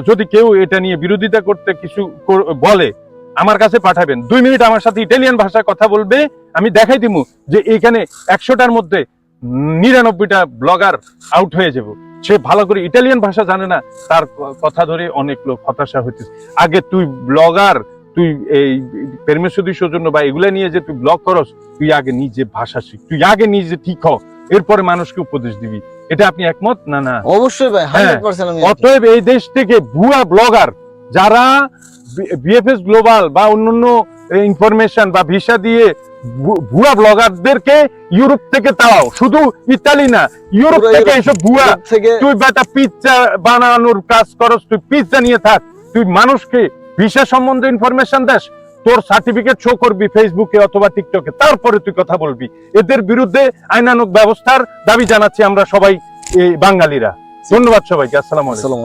যদি কেউ এটা নিয়ে বিরোধিতা করতে কিছু বলে আমার কাছে পাঠাবেন, 2 মিনিট আমার সাথে ইটালিয়ান ভাষায় কথা বলবে, আমি দেখাই দিব যে এখানে 100টার মধ্যে 99টা ব্লগার আউট হয়ে যাব। সে ভালো করে ইটালিয়ান ভাষা জানে না, তার কথা ধরে অনেক লোক হতাশা হইতেছে। আগে তুই ব্লগার, তুই এই প্রেমের সৌজন্য বা এগুলা নিয়ে যে তুই ব্লগ করস, তুই আগে নিজে ভাষা শিখ, তুই আগে নিজে ঠিক হ, এরপরে মানুষকে উপদেশ দিবি। এটা আপনি একমত না? না অবশ্যই ভাই, 100% আমি। অতএব এই দেশ থেকে ভুয়া ব্লগার যারা বিএফএস গ্লোবাল বা অন্যান্য ইনফরমেশন বা ভিসা দিয়ে ভুয়া ব্লগারদেরকে ইউরোপ থেকে তাও, শুধু ইতালি না, ইউরোপ থেকে এসব ভুয়া, তুই বেটা পিৎজা বানানোর কাজ করস, তুই পিৎজা নিয়ে থাক, তুই মানুষকে ভিসা সম্বন্ধে ইনফরমেশন দেস, তোর সার্টিফিকেট শো করবি ফেসবুকে অথবা টিকটকে, তারপরে তুই কথা বলবি। এদের বিরুদ্ধে আইনানুগ ব্যবস্থার দাবি জানাচ্ছি আমরা সবাই বাঙালিরা। ধন্যবাদ সবাইকে। আসসালামু আলাইকুম।